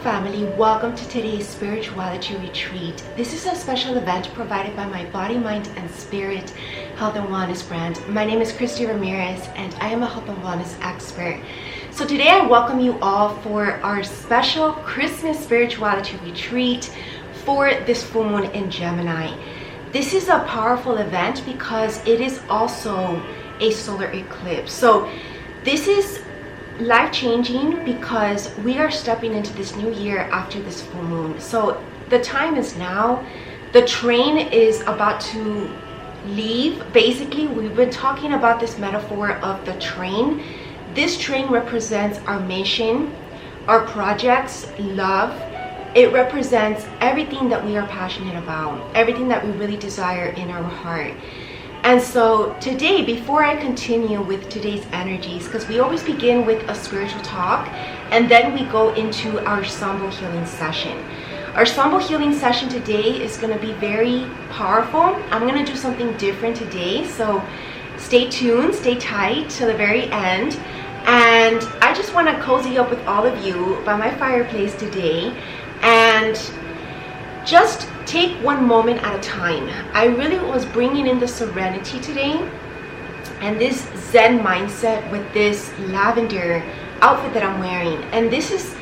Family, welcome to today's spirituality retreat. This is a special event provided by my body, mind, and spirit health and wellness brand. My name is Christie Ramirez and I am a health and wellness expert. So today I welcome you all for our special Christmas spirituality retreat for this full moon in Gemini. This is a powerful event because it is also a solar eclipse. So this is life-changing because we are stepping into this new year after this full moon. So the time is now. The train is about to leave. Basically, we've been talking about this metaphor of the train. This train represents our mission, our projects, love. It represents everything that we are passionate about, everything that we really desire in our heart. And so today, before I continue with today's energies, because we always begin with a spiritual talk and then we go into our Sambo healing session. Our Sambo healing session today is going to be very powerful. I'm going to do something different today, so stay tuned, stay tight till the very end. And I just want to cozy up with all of you by my fireplace today and just take one moment at a time. I really was bringing in the serenity today and this Zen mindset with this lavender outfit that I'm wearing. And this is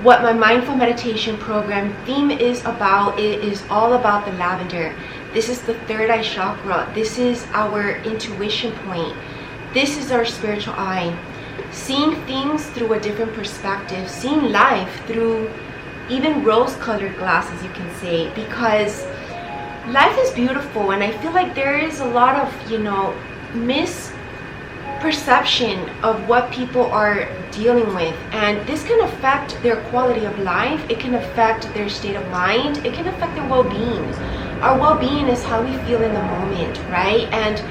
what my mindful meditation program theme is about. It is all about the lavender. This is the third eye chakra. This is our intuition point. This is our spiritual eye. Seeing things through a different perspective, seeing life through even rose-colored glasses, you can say, because life is beautiful. And I feel like there is a lot of, misperception of what people are dealing with, and this can affect their quality of life. It can affect their state of mind. It can affect their well-being. Our well-being is how we feel in the moment, right? And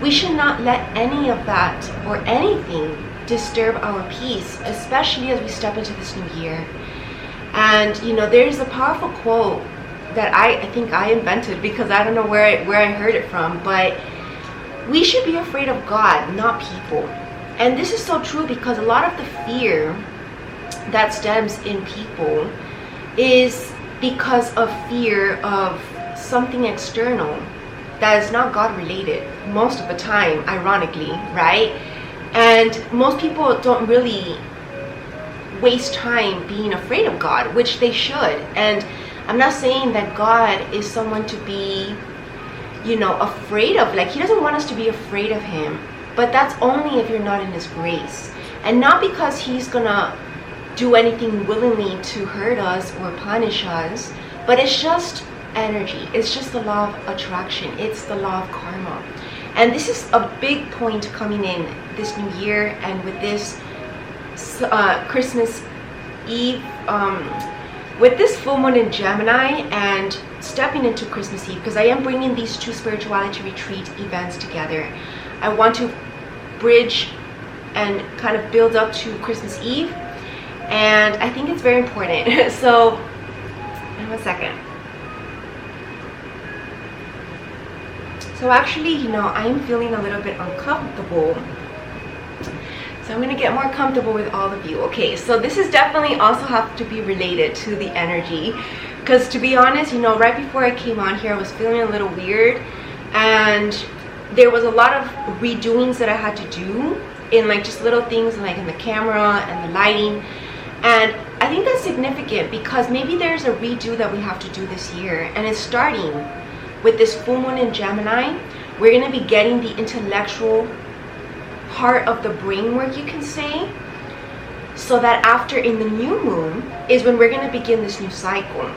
we should not let any of that or anything disturb our peace, especially as we step into this new year. And there's a powerful quote that I think I invented, because I don't know where I heard it from, but we should be afraid of God, not people. And this is so true, because a lot of the fear that stems in people is because of fear of something external that is not God related most of the time, ironically, right? And most people don't really waste time being afraid of God, which they should. And I'm not saying that God is someone to be, afraid of. Like, he doesn't want us to be afraid of him, but that's only if you're not in his grace, and not because he's gonna do anything willingly to hurt us or punish us, but it's just energy. It's just the law of attraction. It's the law of karma. And this is a big point coming in this new year, and with this Christmas Eve, with this full moon in Gemini and stepping into Christmas Eve, because I am bringing these two spirituality retreat events together. I want to bridge and kind of build up to Christmas Eve, and I think it's very important. So, one second. So actually, I'm feeling a little bit uncomfortable. So I'm going to get more comfortable with all of you. Okay, so this is definitely also have to be related to the energy. Because to be honest, right before I came on here, I was feeling a little weird. And there was a lot of redoings that I had to do in like just little things like in the camera and the lighting. And I think that's significant because maybe there's a redo that we have to do this year. And it's starting with this full moon in Gemini. We're going to be getting the intellectual part of the brain work, you can say, so that after in the new moon is when we're going to begin this new cycle.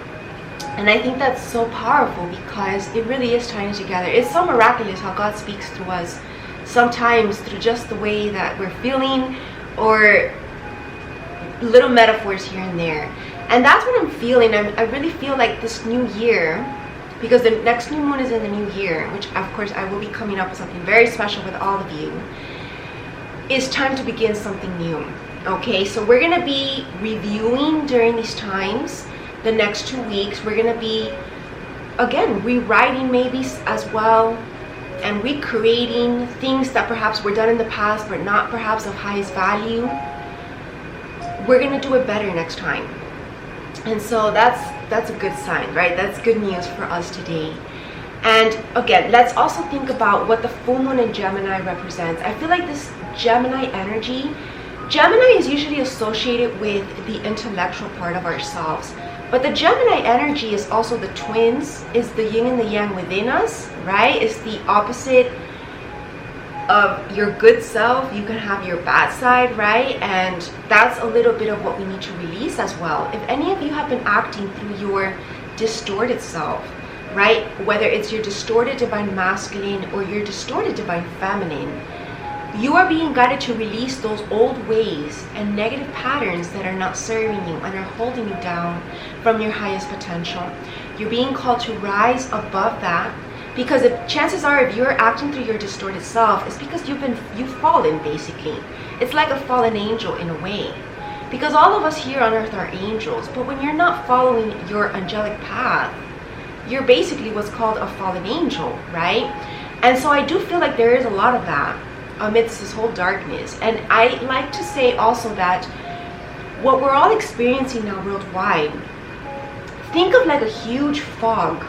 And I think that's so powerful because it really is tying together. It's so miraculous how God speaks to us, sometimes through just the way that we're feeling, or little metaphors here and there. And that's what I'm feeling. I really feel like this new year, because the next new moon is in the new year, which of course I will be coming up with something very special with all of you, is time to begin something new. Okay, so we're gonna be reviewing during these times, the next 2 weeks. We're gonna be, again, rewriting maybe as well, and recreating things that perhaps were done in the past but not perhaps of highest value. We're gonna do it better next time. And so that's a good sign, right? That's good news for us today. And again, let's also think about what the full moon in Gemini represents. I feel like this Gemini energy, Gemini is usually associated with the intellectual part of ourselves, but the Gemini energy is also the twins, is the yin and the yang within us, right? It's the opposite of your good self. You can have your bad side, right? And that's a little bit of what we need to release as well. If any of you have been acting through your distorted self, right, whether it's your distorted divine masculine or your distorted divine feminine, you are being guided to release those old ways and negative patterns that are not serving you and are holding you down from your highest potential. You're being called to rise above that, because if chances are, if you're acting through your distorted self, it's because you've fallen, basically. It's like a fallen angel in a way, because all of us here on earth are angels, but when you're not following your angelic path, you're basically what's called a fallen angel, right? And so I do feel like there is a lot of that amidst this whole darkness. And I like to say also that what we're all experiencing now worldwide, think of like a huge fog,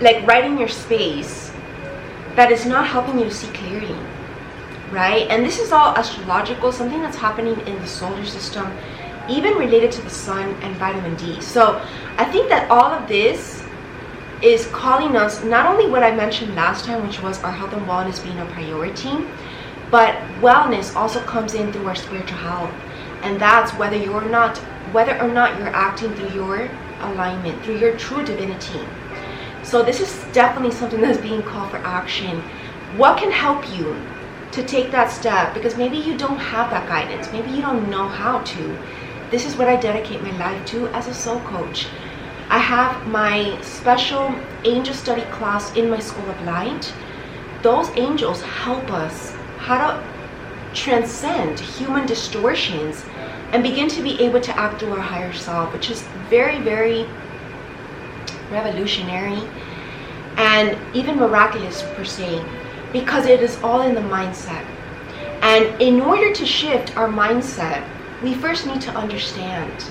like right in your space, that is not helping you to see clearly, right? And this is all astrological, something that's happening in the solar system, even related to the sun and vitamin D. So I think that all of this is calling us, not only what I mentioned last time, which was our health and wellness being a priority, but wellness also comes in through our spiritual health. And that's whether or not you're acting through your alignment, through your true divinity. So this is definitely something that's being called for action. What can help you to take that step? Because maybe you don't have that guidance. Maybe you don't know how to. This is what I dedicate my life to as a soul coach. I have my special angel study class in my School of Light. Those angels help us how to transcend human distortions and begin to be able to act through our higher self, which is very, very revolutionary and even miraculous per se, because it is all in the mindset. And in order to shift our mindset, we first need to understand,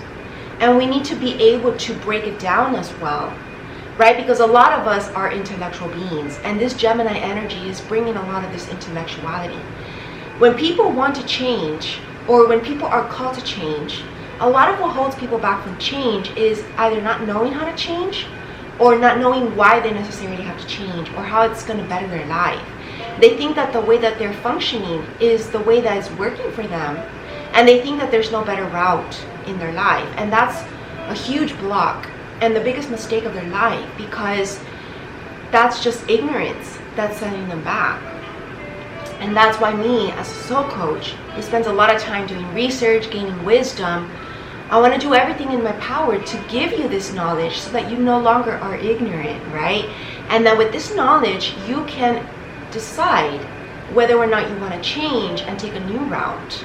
and we need to be able to break it down as well, right? Because a lot of us are intellectual beings, and this Gemini energy is bringing a lot of this intellectuality. When people want to change, or when people are called to change, a lot of what holds people back from change is either not knowing how to change, or not knowing why they necessarily have to change, or how it's going to better their life. They think that the way that they're functioning is the way that is working for them, and they think that there's no better route in their life. And that's a huge block and the biggest mistake of their life, because that's just ignorance that's sending them back. And that's why me, as a soul coach, who spends a lot of time doing research, gaining wisdom, I want to do everything in my power to give you this knowledge so that you no longer are ignorant, right? And that with this knowledge, you can decide whether or not you want to change and take a new route.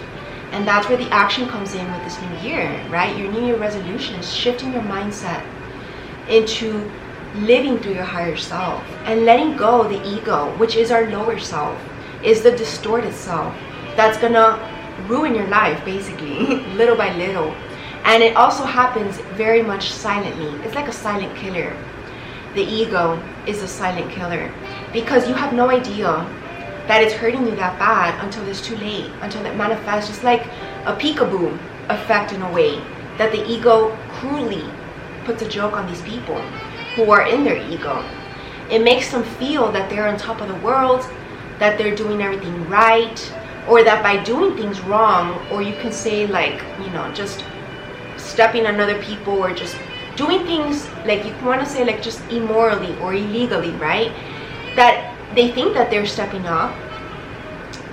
And that's where the action comes in with this new year, right? Your New Year resolutions, shifting your mindset into living through your higher self and letting go of the ego, which is our lower self, is the distorted self that's gonna ruin your life, basically, little by little. And it also happens very much silently. It's like a silent killer. The ego is a silent killer, because you have no idea that it's hurting you that bad until it's too late, until it manifests, just like a peekaboo effect in a way, that the ego cruelly puts a joke on these people who are in their ego. It makes them feel that they're on top of the world, that they're doing everything right, or that by doing things wrong, or you can say like, you know, just stepping on other people, or just doing things like, you want to say like just immorally or illegally, right? That they think that they're stepping up,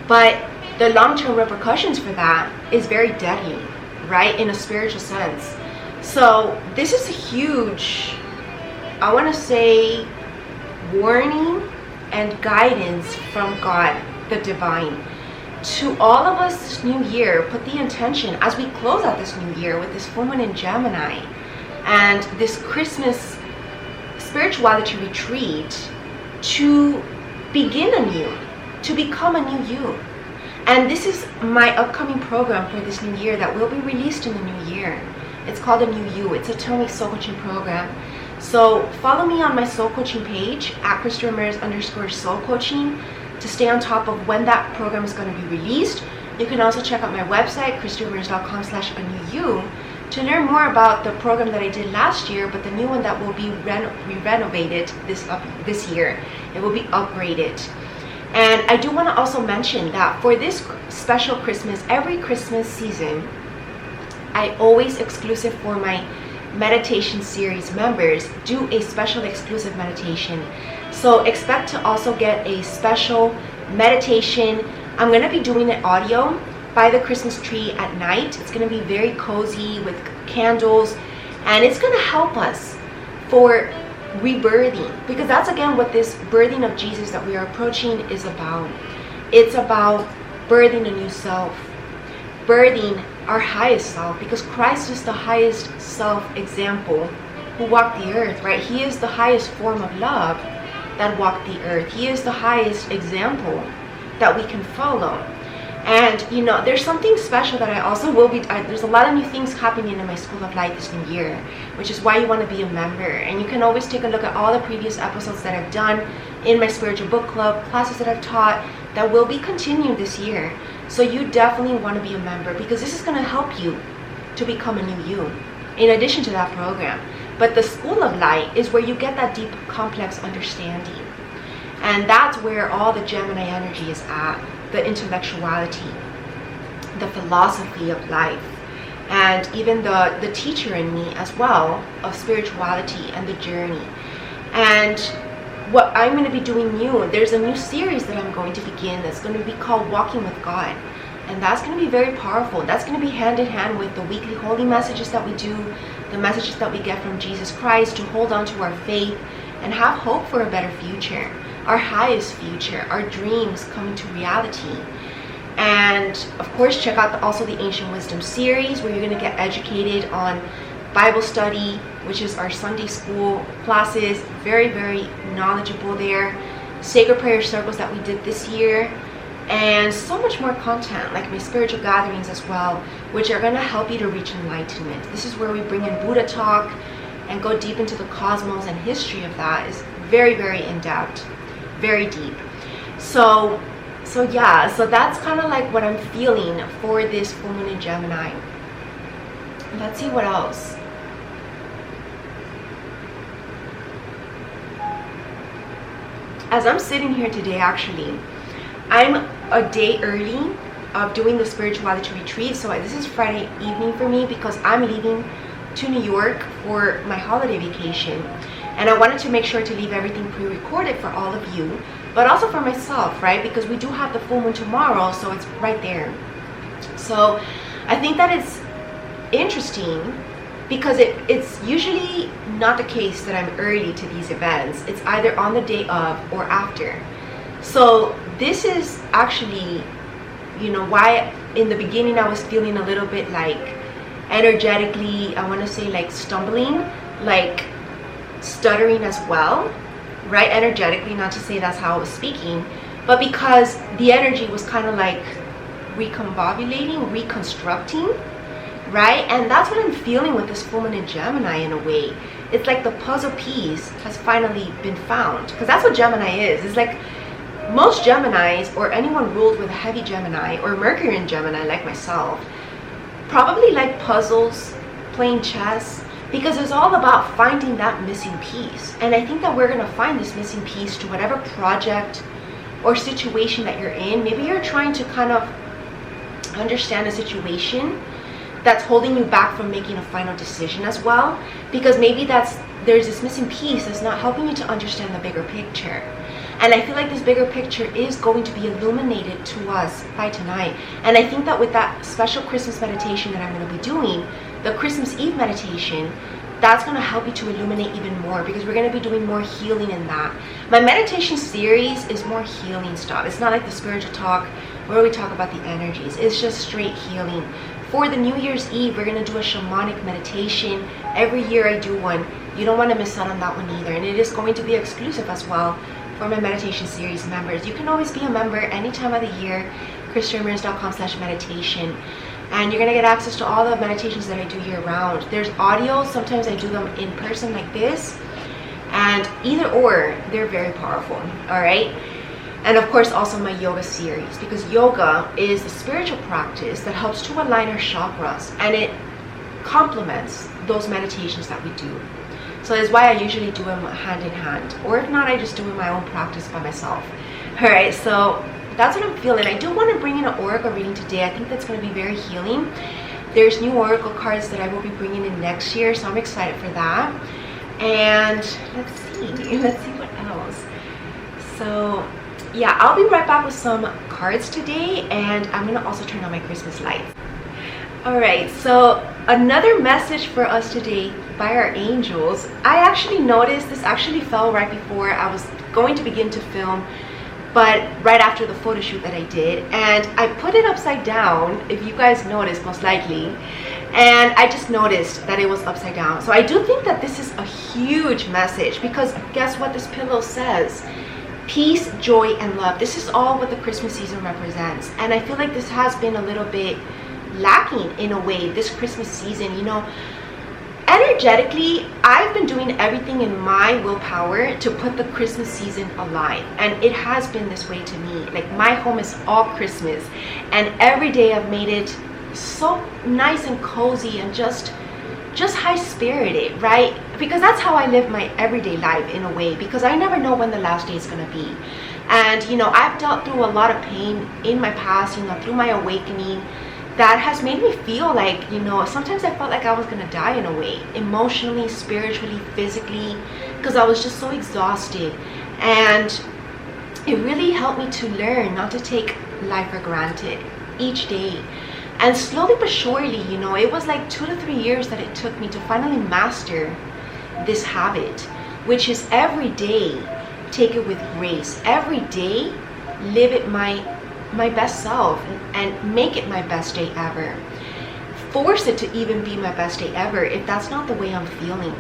but the long-term repercussions for that is very deadly, right, in a spiritual sense. So this is a huge, I want to say, warning and guidance from God, the divine, to all of us this new year. Put the intention as we close out this new year with this full moon in Gemini and this Christmas spirituality retreat, to begin anew, to become a new you. And this is my upcoming program for this new year that will be released in the new year. It's called A New You. It's a 10-week soul coaching program. So follow me on my soul coaching page at Christie Ramirez _soul coaching to stay on top of when that program is going to be released. You can also check out my website, christieramirez.com/anewyou, to learn more about the program that I did last year, but the new one that will be renovated this year. It will be upgraded. And I do want to also mention that for this special Christmas, every Christmas season, I always, exclusive for my meditation series members, do a special exclusive meditation. So expect to also get a special meditation. I'm going to be doing it audio by the Christmas tree at night. It's going to be very cozy with candles, and it's going to help us for rebirthing, because that's again what this birthing of Jesus that we are approaching is about. It's about birthing a new self, birthing our highest self, because Christ is the highest self example who walked the earth, right? He is the highest form of love that walked the earth. He is the highest example that we can follow. And you know, there's something special that I also will be, there's a lot of new things happening in my School of Light this new year, which is why you want to be a member. And you can always take a look at all the previous episodes that I've done in my spiritual book club, classes that I've taught that will be continued this year. So you definitely want to be a member, because this is going to help you to become a new you, in addition to that program. But the School of Light is where you get that deep, complex understanding. And that's where all the Gemini energy is at. The intellectuality, the philosophy of life, and even the teacher in me as well of spirituality and the journey. And what I'm going to be doing new, there's a new series that I'm going to begin that's going to be called Walking with God. And that's going to be very powerful. That's going to be hand in hand with the weekly holy messages that we do, the messages that we get from Jesus Christ, to hold on to our faith and have hope for a better future. Our highest future, our dreams coming to reality. And of course, check out also the Ancient Wisdom series, where you're going to get educated on Bible study, which is our Sunday school classes. Very, very knowledgeable there. Sacred prayer circles that we did this year, and so much more content, like my spiritual gatherings as well, which are going to help you to reach enlightenment. This is where we bring in Buddha talk and go deep into the cosmos, and history of that is very, very in-depth. Very deep. So yeah, so that's kind of like what I'm feeling for this full moon in Gemini. Let's see what else. As I'm sitting here today, actually, I'm a day early of doing the spirituality retreat. So this is Friday evening for me, because I'm leaving to New York for my holiday vacation. And I wanted to make sure to leave everything pre-recorded for all of you, but also for myself, right? Because we do have the full moon tomorrow, so it's right there. So I think that it's interesting, because it's usually not the case that I'm early to these events. It's either on the day of or after. So this is actually, you know, why in the beginning I was feeling a little bit like energetically, I want to say like stumbling, like stuttering as well, right? Energetically, not to say that's how I was speaking, but because the energy was kind of like recombobulating, reconstructing, right? And that's what I'm feeling with this full moon in Gemini in a way. It's like the puzzle piece has finally been found, because that's what Gemini is. It's like most Geminis, or anyone ruled with a heavy Gemini or Mercury in Gemini like myself, probably like puzzles, playing chess, because it's all about finding that missing piece. And I think that we're going to find this missing piece to whatever project or situation that you're in. Maybe you're trying to kind of understand a situation that's holding you back from making a final decision as well, because maybe there's this missing piece that's not helping you to understand the bigger picture. And I feel like this bigger picture is going to be illuminated to us by tonight. And I think that with that special Christmas meditation that I'm going to be doing, the Christmas Eve meditation, that's going to help you to illuminate even more, because we're going to be doing more healing in that. My meditation series is more healing stuff. It's not like the spiritual talk where we talk about the energies. It's just straight healing. For the New Year's Eve, we're going to do a shamanic meditation. Every year I do one. You don't want to miss out on that one either. And it is going to be exclusive as well for my meditation series members. You can always be a member any time of the year, christieramirez.com/meditation. And you're going to get access to all the meditations that I do year round. There's audio. Sometimes I do them in person like this. And either or, they're very powerful. All right. And of course, also my yoga series, because yoga is a spiritual practice that helps to align our chakras, and it complements those meditations that we do. So that's why I usually do them hand in hand. Or if not, I just do my own practice by myself. All right. So that's what I'm feeling. I do want to bring in an oracle reading today. I think that's going to be very healing. There's new oracle cards that I will be bringing in next year, so I'm excited for that. And let's see what else. So yeah, I'll be right back with some cards today, and I'm going to also turn on my Christmas lights. All right, so another message for us today by our angels. I actually noticed this actually fell right before I was going to begin to film, but right after the photo shoot that I did, and I put it upside down, if you guys noticed, most likely, and I just noticed that it was upside down. So I do think that this is a huge message, because guess what this pillow says? Peace, joy, and love. This is all what the Christmas season represents, and I feel like this has been a little bit lacking in a way this Christmas season. You know, energetically, I've been doing everything in my willpower to put the Christmas season alive, and it has been this way to me. Like, my home is all Christmas, and every day I've made it so nice and cozy and just high-spirited, right? Because that's how I live my everyday life in a way, because I never know when the last day is going to be. And you know, I've dealt through a lot of pain in my past, you know, through my awakening, that has made me feel like, you know, sometimes I felt like I was going to die in a way, emotionally, spiritually, physically, because I was just so exhausted. And it really helped me to learn not to take life for granted each day. And slowly but surely, you know, it was like 2 to 3 years that it took me to finally master this habit, which is every day take it with grace. Every day live it my best self, and make it my best day ever. Force it to even be my best day ever if that's not the way I'm feeling,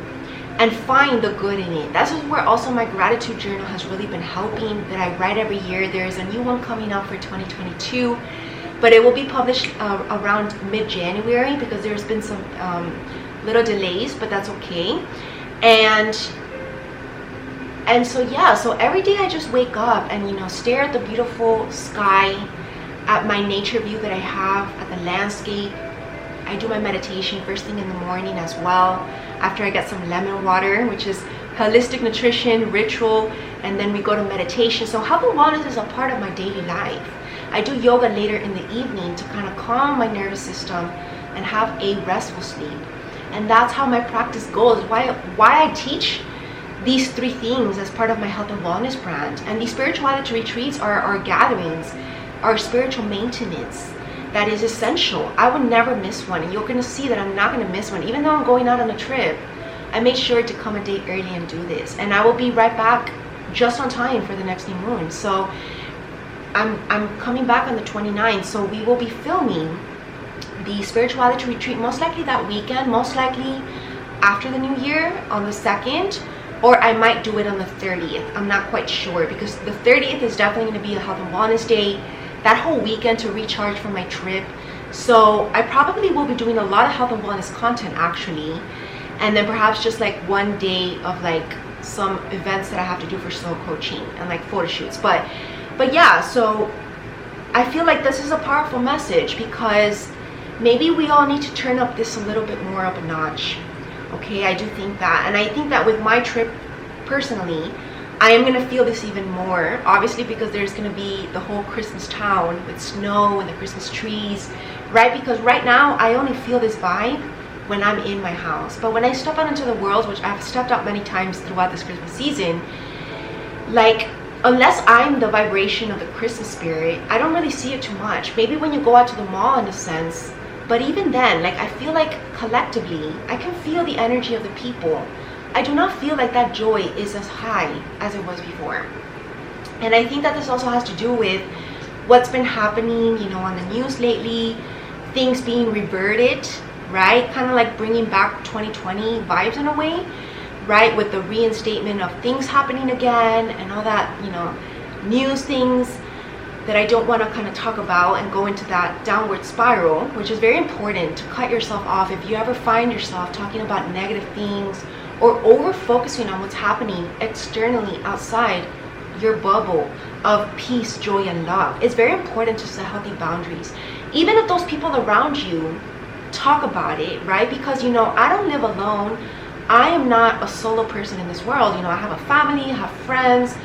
and find the good in it. That's where also my gratitude journal has really been helping, that I write every year. There's a new one coming out for 2022, but it will be published around mid-January, because there's been some little delays, but that's okay. And so yeah, so every day I just wake up and, you know, stare at the beautiful sky, at my nature view that I have, at the landscape. I do my meditation first thing in the morning as well, after I get some lemon water, which is holistic nutrition ritual, and then we go to meditation. So health and wellness is a part of my daily life. I do yoga later in the evening to kind of calm my nervous system and have a restful sleep. And that's how my practice goes. Why I teach these 3 things as part of my health and wellness brand. And these spirituality retreats are our gatherings, our spiritual maintenance that is essential. I would never miss one, and you're going to see that I'm not going to miss one. Even though I'm going out on a trip, I made sure to come a day early and do this, and I will be right back just on time for the next new moon. So I'm coming back on the 29th, so we will be filming the spirituality retreat most likely that weekend, most likely after the new year on the 2nd, or I might do it on the 30th. I'm not quite sure, because the 30th is definitely going to be a health and wellness day, that whole weekend to recharge from my trip. So I probably will be doing a lot of health and wellness content actually, and then perhaps just like one day of like some events that I have to do for soul coaching and like photo shoots. But yeah, so I feel like this is a powerful message, because maybe we all need to turn up this a little bit more up a notch. Okay, I do think that. And I think that with my trip personally, I am going to feel this even more, obviously, because there's going to be the whole Christmas town with snow and the Christmas trees, right? Because right now I only feel this vibe when I'm in my house. But when I step out into the world, which I've stepped out many times throughout this Christmas season, like unless I'm the vibration of the Christmas spirit, I don't really see it too much. Maybe when you go out to the mall in a sense, but even then, like I feel like collectively, I can feel the energy of the people. I do not feel like that joy is as high as it was before. And I think that this also has to do with what's been happening, you know, on the news lately, things being reverted, right? Kind of like bringing back 2020 vibes in a way, right? With the reinstatement of things happening again and all that, you know, news things that I don't want to kind of talk about and go into that downward spiral, which is very important to cut yourself off. If you ever find yourself talking about negative things or over focusing on what's happening externally outside your bubble of peace, joy, and love, it's very important to set healthy boundaries. Even if those people around you talk about it, right? Because, you know, I don't live alone. I am not a solo person in this world. You know, I have a family, I have friends,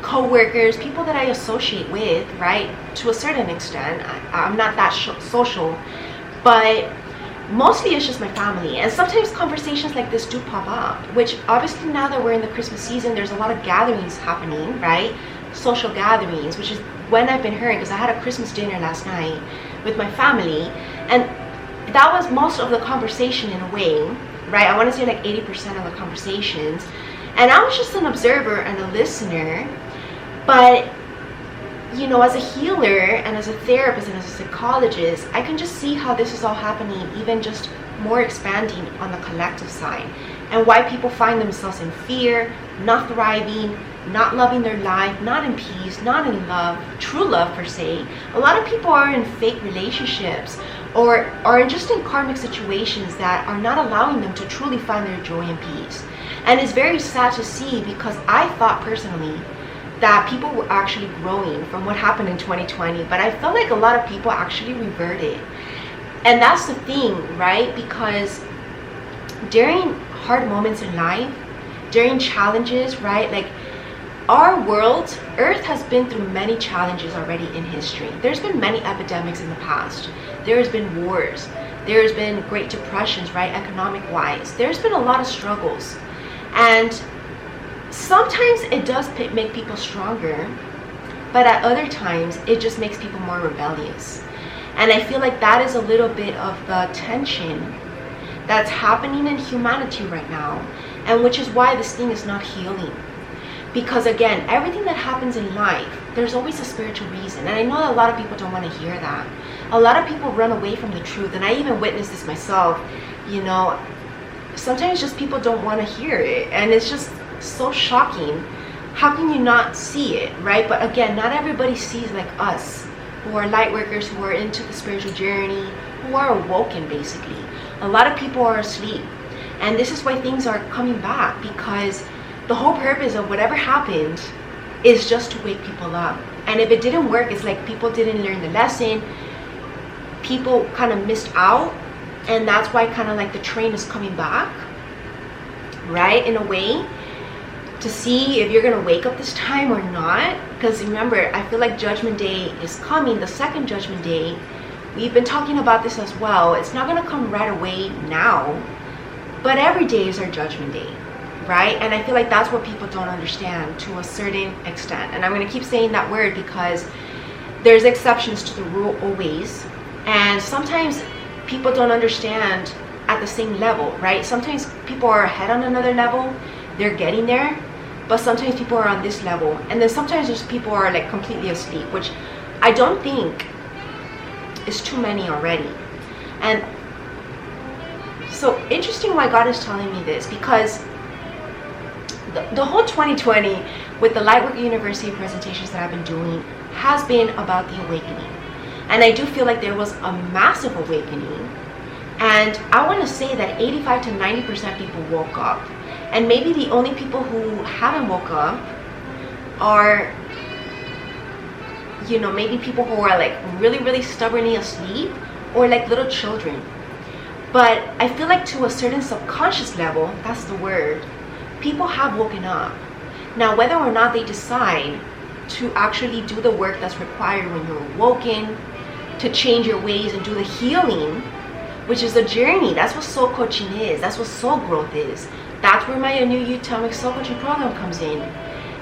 co-workers, people that I associate with, right? To a certain extent. I'm not that social, but mostly it's just my family. And sometimes conversations like this do pop up, which obviously now that we're in the Christmas season, there's a lot of gatherings happening, right? Social gatherings, which is when I've been hearing, because I had a Christmas dinner last night with my family, and that was most of the conversation in a way, right? I want to say like 80% of the conversations. And I was just an observer and a listener. But, you know, as a healer and as a therapist and as a psychologist, I can just see how this is all happening, even just more expanding on the collective side, and why people find themselves in fear, not thriving, not loving their life, not in peace, not in love, true love per se. A lot of people are in fake relationships or are just in karmic situations that are not allowing them to truly find their joy and peace. And it's very sad to see, because I thought personally that people were actually growing from what happened in 2020, but I felt like a lot of people actually reverted. And that's the thing, right? Because during hard moments in life, during challenges, right? Like our world, Earth has been through many challenges already in history. There's been many epidemics in the past. There's been wars. There's been Great Depressions, right? Economic wise. There's been a lot of struggles. And sometimes it does make people stronger, but at other times it just makes people more rebellious. And I feel like that is a little bit of the tension that's happening in humanity right now, and which is why this thing is not healing. Because again, everything that happens in life, there's always a spiritual reason. And I know that a lot of people don't want to hear that. A lot of people run away from the truth, and I even witnessed this myself. You know, sometimes just people don't want to hear it, and it's just so shocking. How can you not see it, right? But again, not everybody sees like us, who are light workers, who are into the spiritual journey, who are awoken basically. A lot of people are asleep, and this is why things are coming back, because the whole purpose of whatever happened is just to wake people up. And if it didn't work, it's like people didn't learn the lesson, people kind of missed out, and that's why kind of like the train is coming back, right, in a way, to see if you're gonna wake up this time or not. Because remember, I feel like Judgment Day is coming, the second Judgment Day. We've been talking about this as well. It's not gonna come right away now, but every day is our Judgment Day, right? And I feel like that's what people don't understand to a certain extent. And I'm gonna keep saying that word because there's exceptions to the rule always. And sometimes people don't understand at the same level, right? Sometimes people are ahead on another level, they're getting there, but sometimes people are on this level, and then sometimes there's people are like completely asleep, which I don't think is too many already. And so interesting why God is telling me this, because the whole 2020 with the Lightworker University presentations that I've been doing has been about the awakening. And I do feel like there was a massive awakening, and I want to say that 85 to 90% people woke up. And maybe the only people who haven't woke up are, you know, maybe people who are like really stubbornly asleep, or like little children. But I feel like to a certain subconscious level, that's the word, people have woken up. Now, whether or not they decide to actually do the work that's required when you're awoken, to change your ways and do the healing, which is a journey. That's what soul coaching is. That's what soul growth is. That's where my new Atomic Soul Coaching program comes in.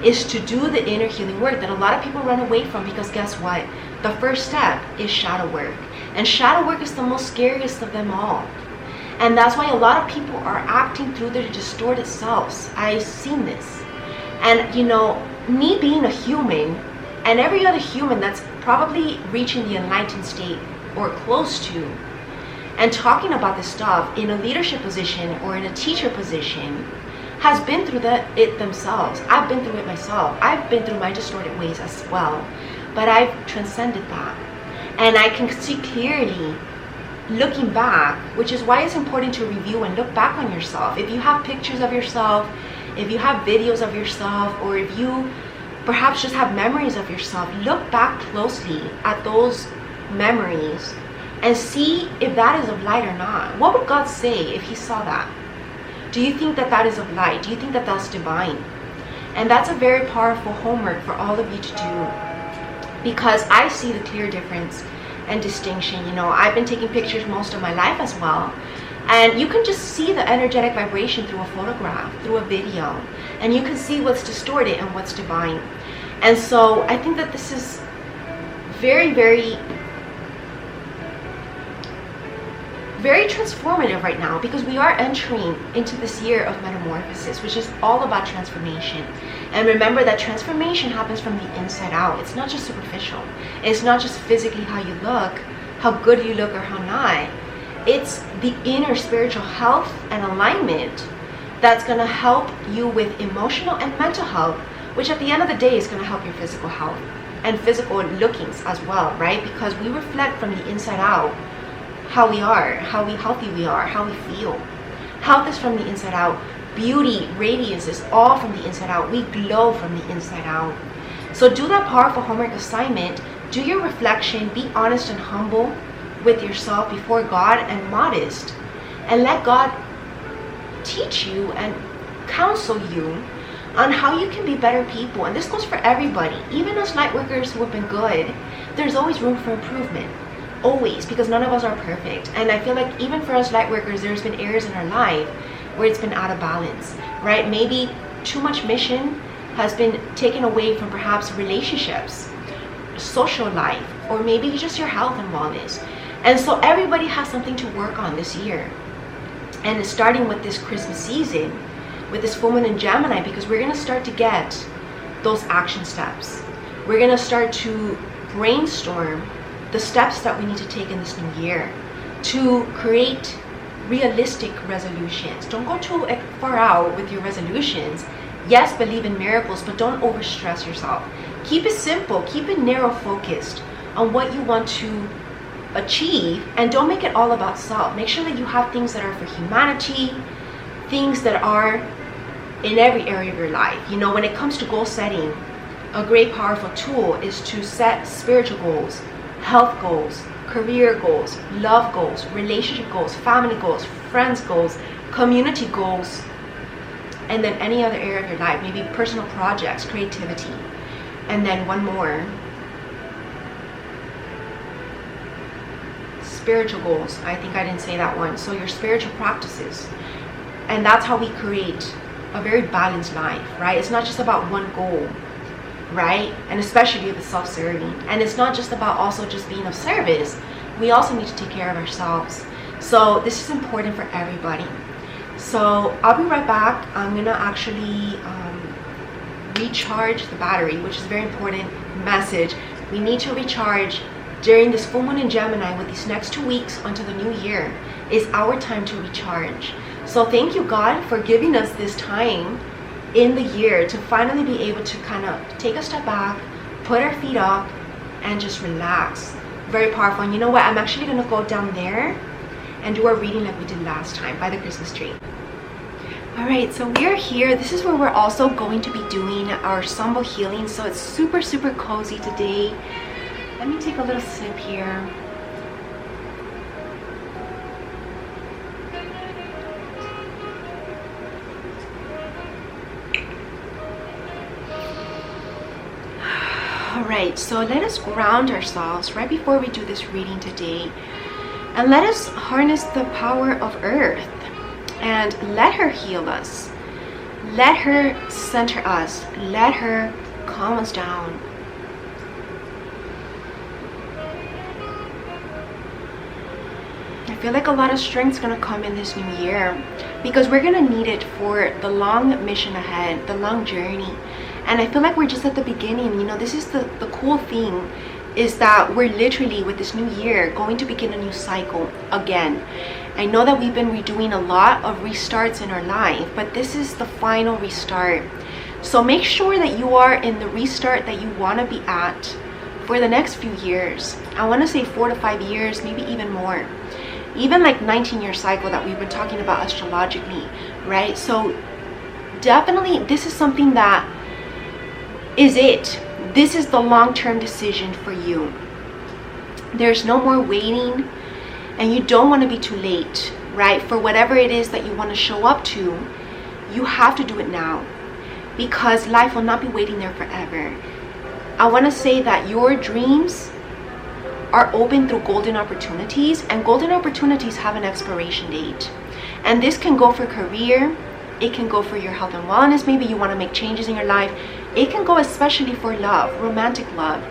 is to do the inner healing work that a lot of people run away from, because guess what? The first step is shadow work. And shadow work is the most scariest of them all. And that's why a lot of people are acting through their distorted selves. I've seen this. And you know, me being a human, and every other human that's probably reaching the enlightened state or close to, and talking about this stuff in a leadership position or in a teacher position, has been through it themselves. I've been through it myself. I've been through my distorted ways as well. But I've transcended that. And I can see clearly, looking back, which is why it's important to review and look back on yourself. If you have pictures of yourself, if you have videos of yourself, or if you perhaps just have memories of yourself, look back closely at those memories and see if that is of light or not. What would God say if he saw that? Do you think that that is of light? Do you think that that's divine? And that's a very powerful homework for all of you to do, because I see the clear difference and distinction. You know, I've been taking pictures most of my life as well, and you can just see the energetic vibration through a photograph, through a video, and you can see what's distorted and what's divine. And so I think that this is very, very, very transformative right now, because we are entering into this year of metamorphosis, which is all about transformation. And remember that transformation happens from the inside out. It's not just superficial. It's not just physically how you look, how good you look or how not. It's the inner spiritual health and alignment that's going to help you with emotional and mental health, which at the end of the day is going to help your physical health and physical lookings as well, right? Because we reflect from the inside out how we are, how healthy we are, how we feel. Health is from the inside out. Beauty, radiance is all from the inside out. We glow from the inside out. So do that powerful homework assignment. Do your reflection. Be honest and humble with yourself before God, and modest. And let God teach you and counsel you on how you can be better people. And this goes for everybody. Even us light workers who have been good, there's always room for improvement. Always, because none of us are perfect. And I feel like even for us light workers, there's been areas in our life where it's been out of balance, right? Maybe too much mission has been taken away from perhaps relationships, social life, or maybe just your health and wellness. And so everybody has something to work on this year. And it's starting with this Christmas season, with this full moon in Gemini, because we're going to start to get those action steps. We're going to start to brainstorm the steps that we need to take in this new year to create realistic resolutions. Don't go too far out with your resolutions. Yes, believe in miracles, but don't overstress yourself. Keep it simple, keep it narrow focused on what you want to achieve, and don't make it all about self. Make sure that you have things that are for humanity, things that are in every area of your life. You know, when it comes to goal setting, a great powerful tool is to set spiritual goals, health goals, career goals, love goals, relationship goals, family goals, friends goals, community goals, and then any other area of your life, maybe personal projects, creativity. And then one more, spiritual goals. I think I didn't say that one. So your spiritual practices. And that's how we create a very balanced life, right? It's not just about one goal, right? And especially if it's self-serving. And it's not just about also just being of service. We also need to take care of ourselves. So this is important for everybody. So I'll be right back. I'm gonna actually recharge the battery, which is a very important message. We need to recharge during this full moon in Gemini. With these next 2 weeks until the new year is our time to recharge. So thank you, God, for giving us this time in the year to finally be able to kind of take a step back, put our feet up, and just relax. Very powerful. And you know what? I'm actually going to go down there and do our reading like we did last time by the Christmas tree. Alright, so we are here. This is where we're also going to be doing our Sambal healing. So it's super, super cozy today. Let me take a little sip here. Alright, so let us ground ourselves right before we do this reading today. And let us harness the power of Earth and let her heal us. Let her center us. Let her calm us down. I feel like a lot of strength's gonna come in this new year, because we're gonna need it for the long mission ahead, the long journey. And I feel like we're just at the beginning. You know, this is the cool thing, is that we're literally, with this new year, going to begin a new cycle again. I know that we've been redoing a lot of restarts in our life, but this is the final restart. So make sure that you are in the restart that you want to be at for the next few years. I want to say 4 to 5 years, maybe even more. Even like 19-year cycle that we've been talking about astrologically, right? So definitely this is something that is it. This is the long-term decision for you. There's no more waiting, and you don't want to be too late, right? For whatever it is that you want to show up to, you have to do it now, because life will not be waiting there forever. I want to say that your dreams are open through golden opportunities, and golden opportunities have an expiration date. And this can go for career, it can go for your health and wellness. Maybe you want to make changes in your life. It can go especially for love, romantic love.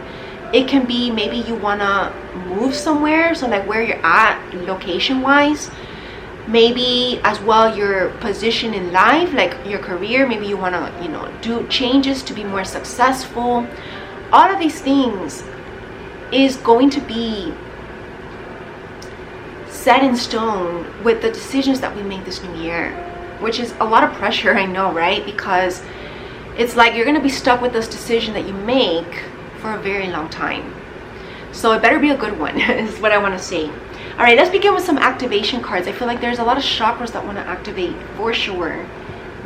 It can be maybe you want to move somewhere, so like where you're at location wise. Maybe as well your position in life, like your career. Maybe you want to, you know, do changes to be more successful. All of these things is going to be set in stone with the decisions that we make this new year, which is a lot of pressure, I know, right? Because it's like you're going to be stuck with this decision that you make for a very long time. So it better be a good one is what I want to say. All right, let's begin with some activation cards. I feel like there's a lot of chakras that want to activate for sure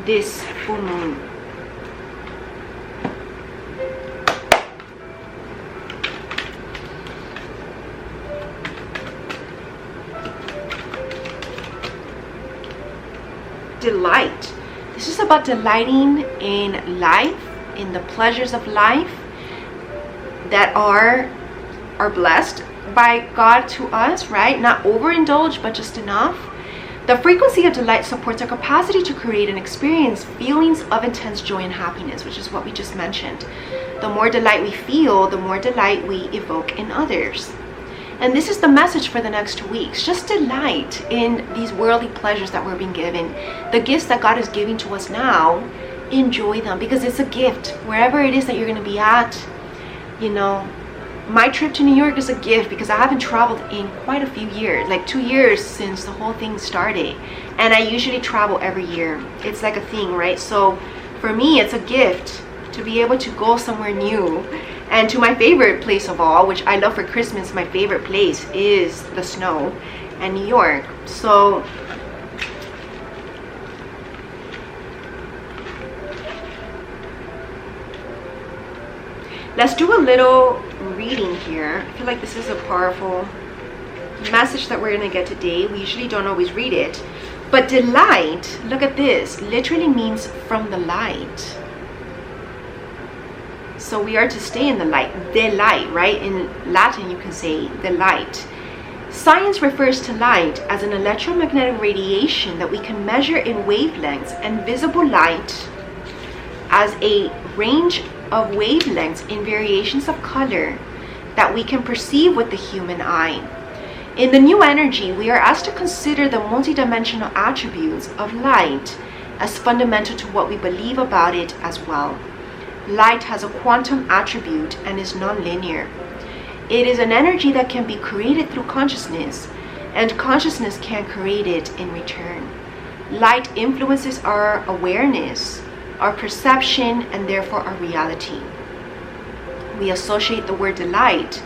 this full moon. Delight. This is about delighting in life, in the pleasures of life that are blessed by God to us, right? Not overindulge, but just enough. The frequency of delight supports our capacity to create and experience feelings of intense joy and happiness, which is what we just mentioned. The more delight we feel, the more delight we evoke in others. And this is the message for the next 2 weeks. Just delight in these worldly pleasures that we're being given. The gifts that God is giving to us now, enjoy them, because it's a gift. Wherever it is that you're going to be at, you know, my trip to New York is a gift, because I haven't traveled in quite a few years, like 2 years since the whole thing started. And I usually travel every year. It's like a thing, right? So for me, it's a gift to be able to go somewhere new. And to my favorite place of all, which I love for Christmas, my favorite place is the snow and New York. So let's do a little reading here. I feel like this is a powerful message that we're going to get today. We usually don't always read it. But delight, look at this, literally means from the light. So we are to stay in the light, right? In Latin, you can say the light. Science refers to light as an electromagnetic radiation that we can measure in wavelengths, and visible light as a range of wavelengths in variations of color that we can perceive with the human eye. In the new energy, we are asked to consider the multidimensional attributes of light as fundamental to what we believe about it as well. Light has a quantum attribute and is non-linear. It is an energy that can be created through consciousness, and consciousness can create it in return. Light influences our awareness, our perception, and therefore our reality. We associate the word delight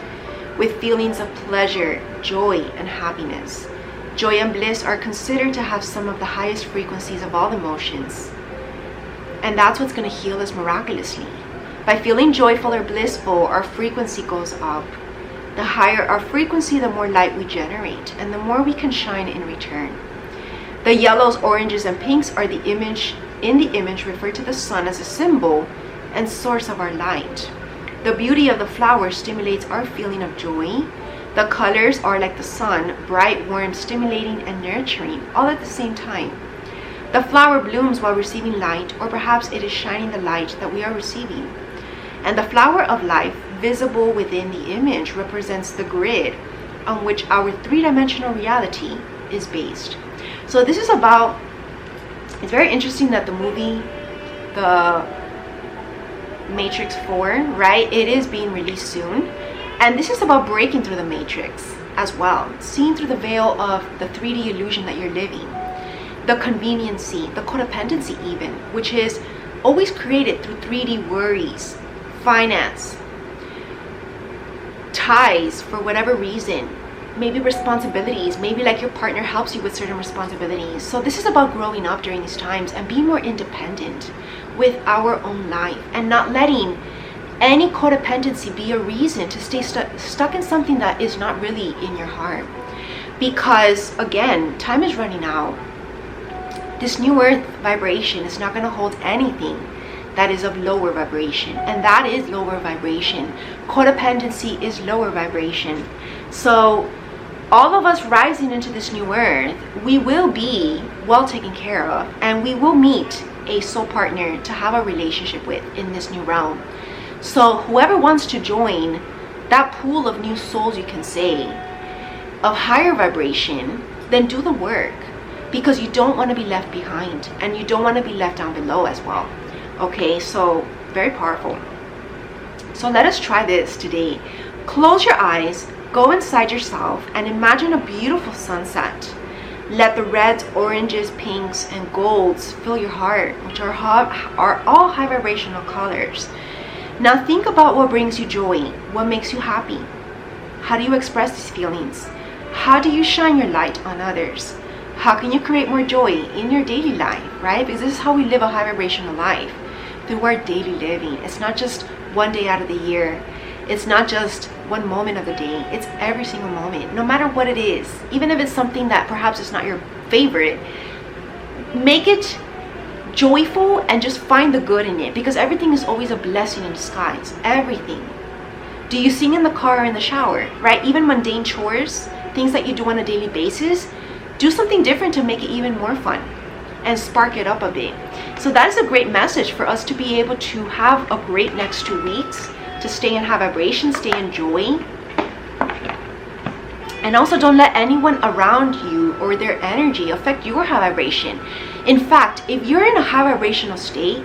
with feelings of pleasure, joy, and happiness. Joy and bliss are considered to have some of the highest frequencies of all emotions. And that's what's going to heal us miraculously. By feeling joyful or blissful, our frequency goes up. The higher our frequency, the more light we generate, and the more we can shine in return. The yellows, oranges, and pinks are the image. In the image, refer to the sun as a symbol and source of our light. The beauty of the flower stimulates our feeling of joy. The colors are like the sun, bright, warm, stimulating, and nurturing, all at the same time. The flower blooms while receiving light, or perhaps it is shining the light that we are receiving. And the flower of life, visible within the image, represents the grid on which our three-dimensional reality is based. So this is about, it's very interesting that the movie, the Matrix 4, right, it is being released soon. And this is about breaking through the matrix as well, seeing through the veil of the 3D illusion that you're living, the conveniency, the codependency even, which is always created through 3D worries, finance, ties for whatever reason, maybe responsibilities, maybe like your partner helps you with certain responsibilities. So this is about growing up during these times and being more independent with our own life, and not letting any codependency be a reason to stay stuck in something that is not really in your heart. Because again, time is running out. This new earth vibration is not going to hold anything that is of lower vibration, and that is lower vibration. Codependency is lower vibration. So all of us rising into this new earth, we will be well taken care of, and we will meet a soul partner to have a relationship with in this new realm. So whoever wants to join that pool of new souls, you can say, of higher vibration, then do the work, because you don't want to be left behind, and you don't want to be left down below as well. Okay, so very powerful. So let us try this today. Close your eyes, go inside yourself, and imagine a beautiful sunset. Let the reds, oranges, pinks, and golds fill your heart, which are all high vibrational colors. Now think about what brings you joy, what makes you happy. How do you express these feelings? How do you shine your light on others? How can you create more joy in your daily life, right? Because this is how we live a high vibrational life, through our daily living. It's not just one day out of the year. It's not just one moment of the day. It's every single moment, no matter what it is. Even if it's something that perhaps is not your favorite, make it joyful and just find the good in it, because everything is always a blessing in disguise. Everything. Do you sing in the car or in the shower, right? Even mundane chores, things that you do on a daily basis, do something different to make it even more fun and spark it up a bit. So that is a great message for us to be able to have a great next 2 weeks, to stay in high vibration, stay in joy. And also don't let anyone around you or their energy affect your high vibration. In fact, if you're in a high vibrational state,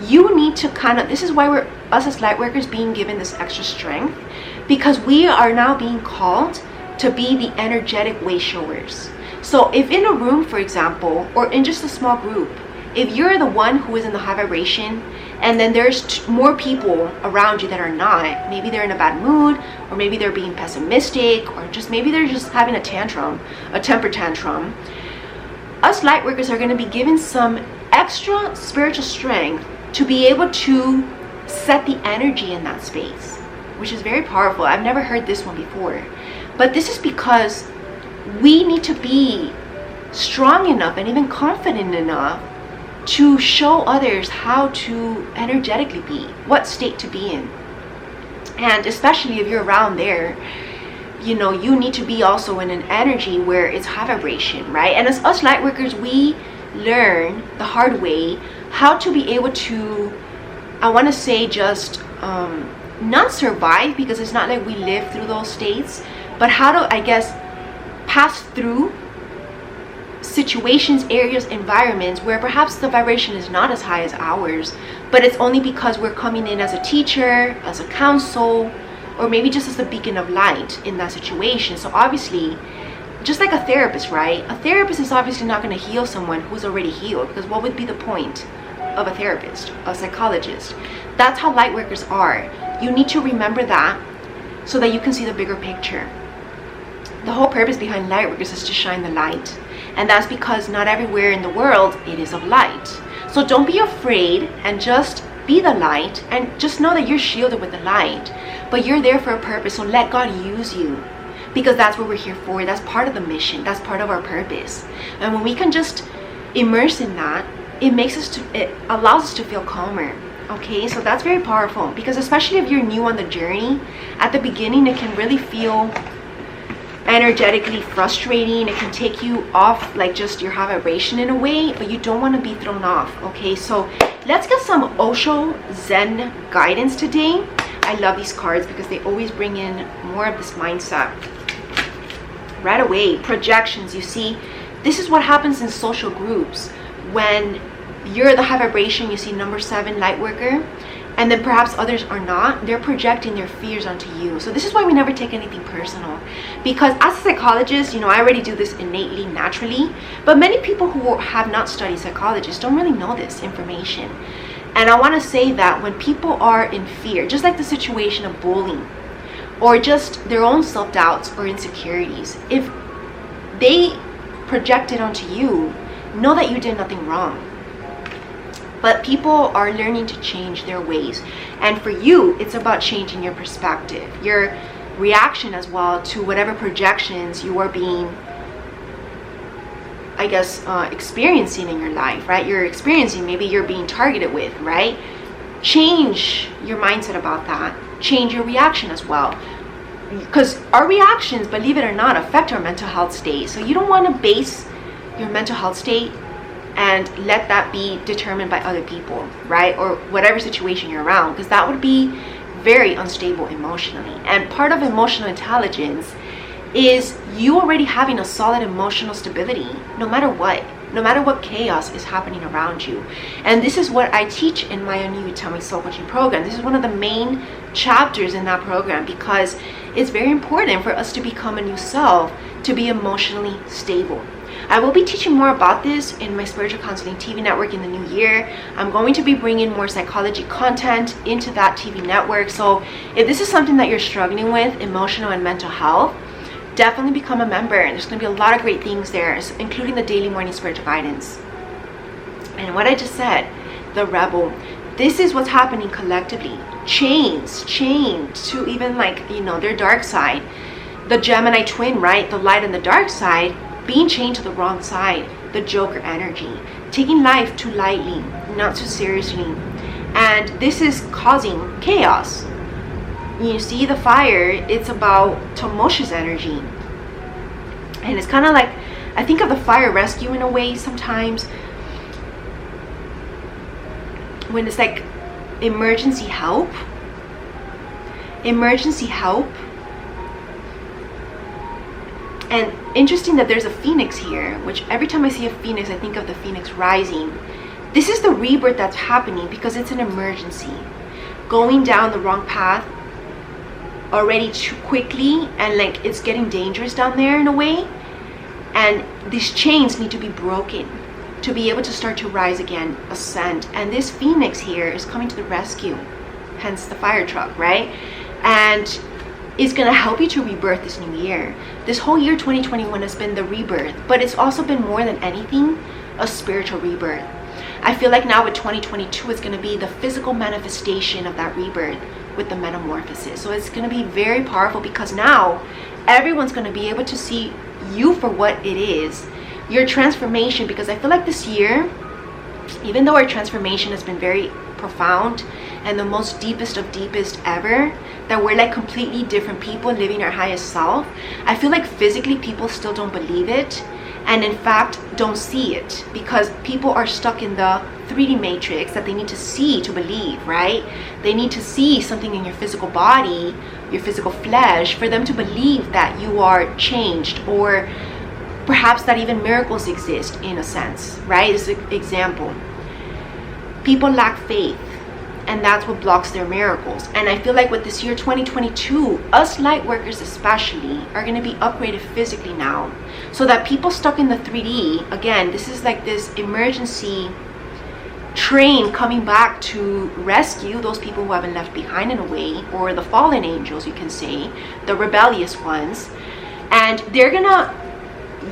you need to this is why us as light workers being given this extra strength, because we are now being called to be the energetic way showers. So if in a room, for example, or in just a small group, if you're the one who is in the high vibration, and then there's more people around you that are not, maybe they're in a bad mood, or maybe they're being pessimistic, or just maybe they're just having a tantrum, a temper tantrum, us light workers are going to be given some extra spiritual strength to be able to set the energy in that space, which is very powerful. I've never heard this one before, but this is because we need to be strong enough and even confident enough to show others how to energetically be, what state to be in. And especially if you're around there, you know, you need to be also in an energy where it's high vibration, right? And as us light workers, we learn the hard way how to be able to, I want to say, just not survive, because it's not like we live through those states, but how to, I guess, pass through situations, areas, environments where perhaps the vibration is not as high as ours, but it's only because we're coming in as a teacher, as a counsel, or maybe just as a beacon of light in that situation. So obviously, just like a therapist, right? A therapist is obviously not going to heal someone who's already healed, because what would be the point of a therapist, a psychologist? That's how light workers are. You need to remember that so that you can see the bigger picture. The whole purpose behind light workers is to shine the light. And that's because not everywhere in the world it is of light. So don't be afraid, and just be the light, and just know that you're shielded with the light. But you're there for a purpose, so let God use you. Because that's what we're here for. That's part of the mission. That's part of our purpose. And when we can just immerse in that, it allows us to feel calmer. Okay, so that's very powerful, because especially if you're new on the journey, at the beginning it can really feel energetically frustrating. It can take you off like just your high vibration in a way, but you don't want to be thrown off. Okay, so let's get some Osho Zen guidance today. I love these cards because they always bring in more of this mindset. Right away, projections. You see, this is what happens in social groups when you're the high vibration. You see number 7 light worker, and then perhaps others are not. They're projecting their fears onto you. So this is why we never take anything personal, because as a psychologist, you know, I already do this innately, naturally, but many people who have not studied psychology don't really know this information. And I want to say that when people are in fear, just like the situation of bullying or just their own self-doubts or insecurities, if they project it onto you, know that you did nothing wrong. But people are learning to change their ways. And for you, it's about changing your perspective, your reaction as well to whatever projections you are being, I guess, experiencing in your life, right? You're experiencing, maybe you're being targeted with, right? Change your mindset about that. Change your reaction as well. Because our reactions, believe it or not, affect our mental health state. So you don't want to base your mental health state and let that be determined by other people, right? Or whatever situation you're around, because that would be very unstable emotionally. And part of emotional intelligence is you already having a solid emotional stability, no matter what chaos is happening around you. And this is what I teach in my own You Tell Me Soul Coaching program. This is one of the main chapters in that program, because it's very important for us to become a new self, to be emotionally stable. I will be teaching more about this in my Spiritual Counseling TV network in the new year. I'm going to be bringing more psychology content into that TV network. So if this is something that you're struggling with, emotional and mental health, definitely become a member. And there's going to be a lot of great things there, including the daily morning spiritual guidance. And what I just said, the rebel, this is what's happening collectively. Chained to even, like, you know, their dark side. The Gemini twin, right? The light and the dark side, being chained to the wrong side. The Joker energy, taking life too lightly, not too seriously. And this is causing chaos. You see the fire, it's about Tomosha's energy. And it's kind of like, I think of the fire rescue in a way sometimes, when it's like emergency help. And interesting that there's a phoenix here, which every time I see a phoenix, I think of the phoenix rising. This is the rebirth that's happening because it's an emergency. Going down the wrong path already too quickly, and like it's getting dangerous down there in a way. And these chains need to be broken to be able to start to rise again, ascend. And this phoenix here is coming to the rescue, hence the fire truck, right? And is going to help you to rebirth this new year. This whole year 2021 has been the rebirth, but it's also been more than anything a spiritual rebirth. I feel like now with 2022 it's going to be the physical manifestation of that rebirth with the metamorphosis. So it's going to be very powerful, because now everyone's going to be able to see you for what it is, your transformation. Because I feel like this year, even though our transformation has been very profound and the most deepest of deepest ever, that we're like completely different people living our highest self, I feel like physically people still don't believe it, and in fact don't see it, because people are stuck in the 3D matrix that they need to see to believe, right? They need to see something in your physical body, your physical flesh, for them to believe that you are changed, or perhaps that even miracles exist in a sense, right? As an example, people lack faith, and that's what blocks their miracles. And I feel like with this year 2022, us light workers especially are going to be upgraded physically now, so that people stuck in the 3D, again, this is like this emergency train coming back to rescue those people who have been left behind in a way, or the fallen angels, you can say, the rebellious ones. And they're gonna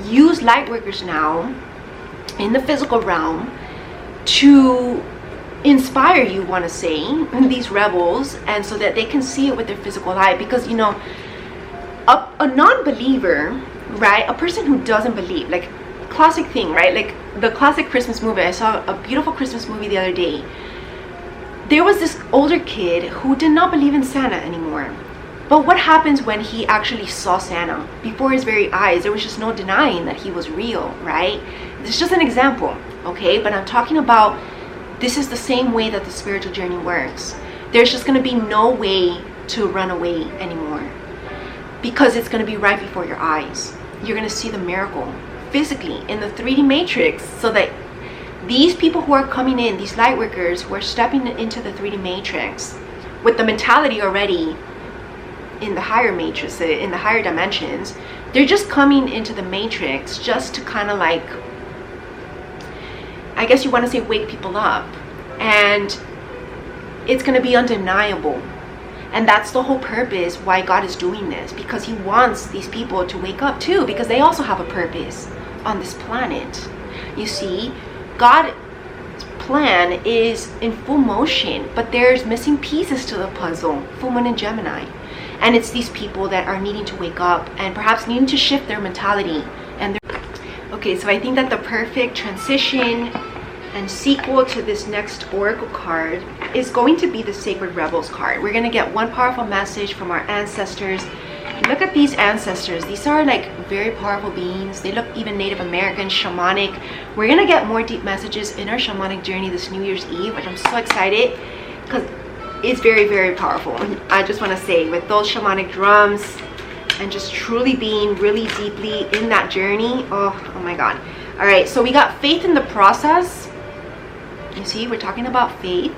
use light workers now in the physical realm to inspire, you want to say, these rebels, and so that they can see it with their physical eye. Because, you know, a non-believer, right, a person who doesn't believe, like classic thing, right, like the classic Christmas movie. I saw a beautiful Christmas movie the other day. There was this older kid who did not believe in Santa anymore. But what happens when he actually saw Santa before his very eyes? There was just no denying that he was real, right? This is just an example, okay? But I'm talking about, this is the same way that the spiritual journey works. There's just going to be no way to run away anymore, because it's going to be right before your eyes. You're going to see the miracle physically in the 3D matrix, so that these people who are coming in, these light workers who are stepping into the 3D matrix with the mentality already in the higher matrix, in the higher dimensions, they're just coming into the matrix just to kind of like, I guess you want to say, wake people up. And it's going to be undeniable. And that's the whole purpose why God is doing this, because he wants these people to wake up too, because they also have a purpose on this planet. You see, God's plan is in full motion, but there's missing pieces to the puzzle. Full moon in Gemini. And it's these people that are needing to wake up and perhaps needing to shift their mentality. And okay, so I think that the perfect transition and sequel to this next oracle card is going to be the Sacred Rebels card. We're going to get one powerful message from our ancestors. Look at these ancestors. These are like very powerful beings. They look even Native American, shamanic. We're going to get more deep messages in our shamanic journey this New Year's Eve, which I'm so excited, because it's very, very powerful. I just want to say, with those shamanic drums and just truly being really deeply in that journey. Oh my God. All right, so we got faith in the process. You see, we're talking about faith.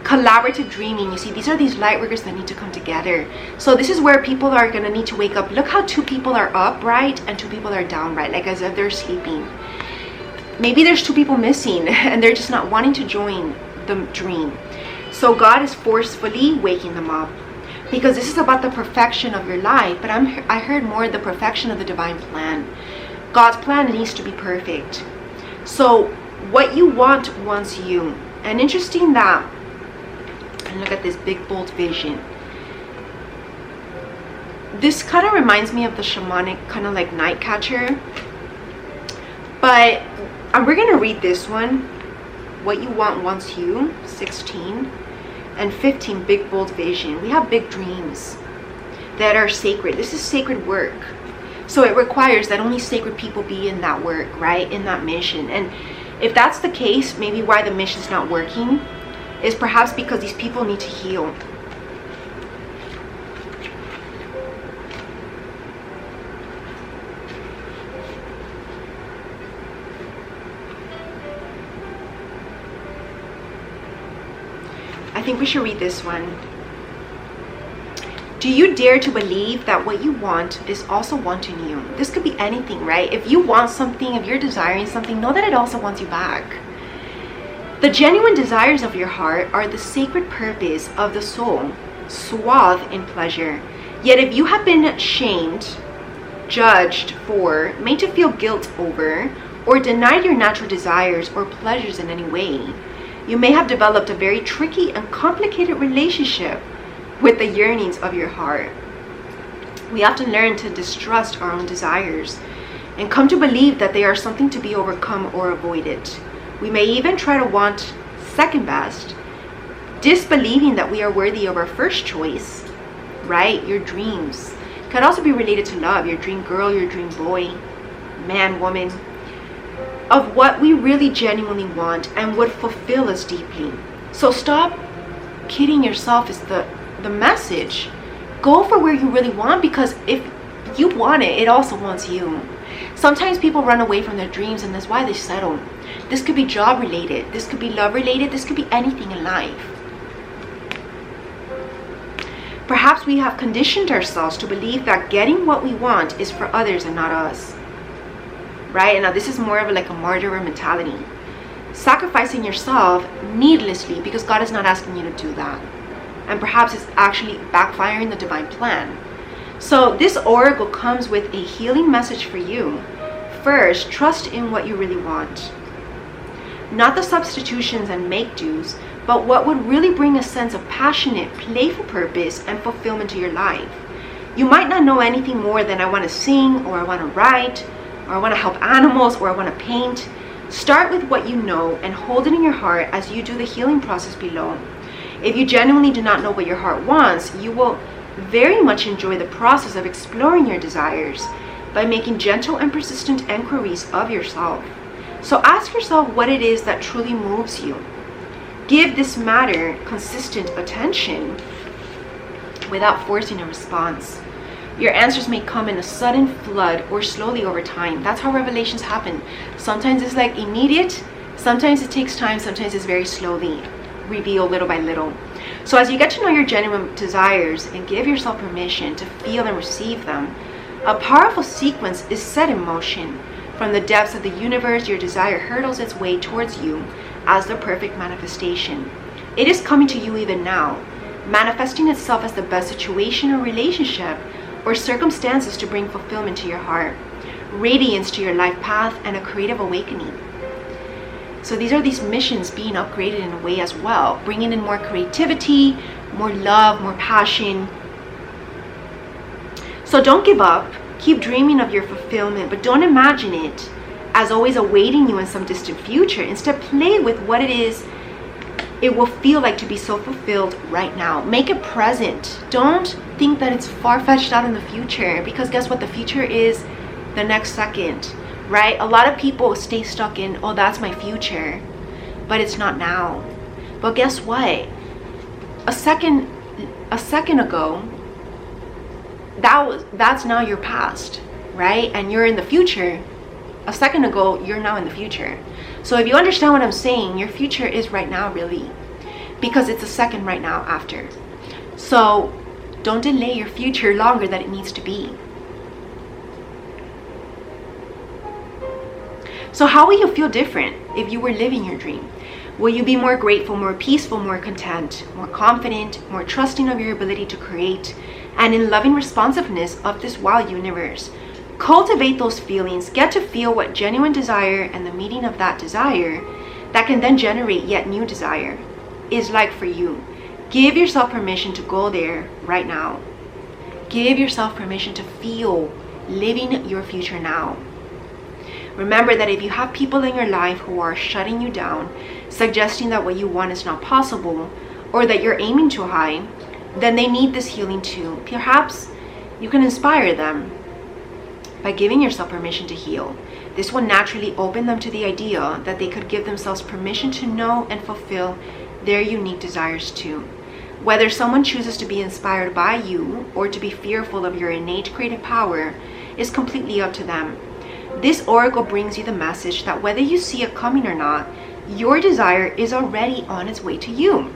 Collaborative dreaming. You see, these are these light workers that need to come together. So this is where people are going to need to wake up. Look how two people are upright and two people are downright, like as if they're sleeping. Maybe there's two people missing and they're just not wanting to join the dream. So God is forcefully waking them up, because this is about the perfection of your life. But I heard more the perfection of the divine plan. God's plan needs to be perfect. So what you want wants you. And interesting that, and look at this big bold vision. This kind of reminds me of the shamanic kind of like night catcher. But we're going to read this one. What you want wants you, 16. And 15, big bold vision. We have big dreams that are sacred. This is sacred work. So it requires that only sacred people be in that work, right? In that mission. And if that's the case, maybe why the mission's not working is perhaps because these people need to heal. I think we should read this one. Do you dare to believe that what you want is also wanting you? This could be anything, right? If you want something, if you're desiring something, know that it also wants you back. The genuine desires of your heart are the sacred purpose of the soul, swathed in pleasure. Yet if you have been shamed, judged for, made to feel guilt over, or denied your natural desires or pleasures in any way, you may have developed a very tricky and complicated relationship with the yearnings of your heart. We have to learn to distrust our own desires and come to believe that they are something to be overcome or avoided. We may even try to want second best, disbelieving that we are worthy of our first choice, right? Your dreams can also be related to love, your dream girl, your dream boy, man, woman, of what we really genuinely want and would fulfill us deeply. So stop kidding yourself is the message. Go for where you really want, because if you want it, it also wants you. Sometimes people run away from their dreams, and that's why they settle. This could be job related, this could be love related, this could be anything in life. Perhaps we have conditioned ourselves to believe that getting what we want is for others and not us. Right? And now this is more of like a martyr mentality. Sacrificing yourself needlessly because God is not asking you to do that. And perhaps it's actually backfiring the divine plan. So this oracle comes with a healing message for you. First, trust in what you really want. Not the substitutions and make-dos, but what would really bring a sense of passionate, playful purpose and fulfillment to your life. You might not know anything more than I want to sing, or I want to write, or I want to help animals, or I want to paint. Start with what you know and hold it in your heart as you do the healing process below. If you genuinely do not know what your heart wants, you will very much enjoy the process of exploring your desires by making gentle and persistent inquiries of yourself. So ask yourself what it is that truly moves you. Give this matter consistent attention without forcing a response. Your answers may come in a sudden flood or slowly over time. That's how revelations happen. Sometimes it's like immediate, sometimes it takes time, sometimes it's very slowly revealed little by little. So as you get to know your genuine desires and give yourself permission to feel and receive them, a powerful sequence is set in motion. From the depths of the universe, your desire hurtles its way towards you as the perfect manifestation. It is coming to you even now, manifesting itself as the best situation or relationship or circumstances to bring fulfillment to your heart, radiance to your life path, and a creative awakening. So these are these missions being upgraded in a way as well, bringing in more creativity, more love, more passion. So don't give up. Keep dreaming of your fulfillment, but don't imagine it as always awaiting you in some distant future. Instead, play with what it will feel like to be so fulfilled right now. Make it present. Don't think that it's far-fetched out in the future, because guess what? The future is the next second, right? A lot of people stay stuck in, oh, that's my future, but it's not now. But guess what? A second ago, that's now your past, right? And you're in the future. A second ago, you're now in the future. So if you understand what I'm saying, your future is right now, really, because it's a second right now after. So don't delay your future longer than it needs to be. So how will you feel different if you were living your dream? Will you be more grateful, more peaceful, more content, more confident, more trusting of your ability to create, and in loving responsiveness of this wild universe? Cultivate those feelings. Get to feel what genuine desire and the meeting of that desire that can then generate yet new desire is like for you. Give yourself permission to go there right now. Give yourself permission to feel living your future now. Remember that if you have people in your life who are shutting you down, suggesting that what you want is not possible, or that you're aiming too high, then they need this healing too. Perhaps you can inspire them by giving yourself permission to heal. This will naturally open them to the idea that they could give themselves permission to know and fulfill their unique desires too. Whether someone chooses to be inspired by you or to be fearful of your innate creative power is completely up to them. This oracle brings you the message that whether you see it coming or not, your desire is already on its way to you.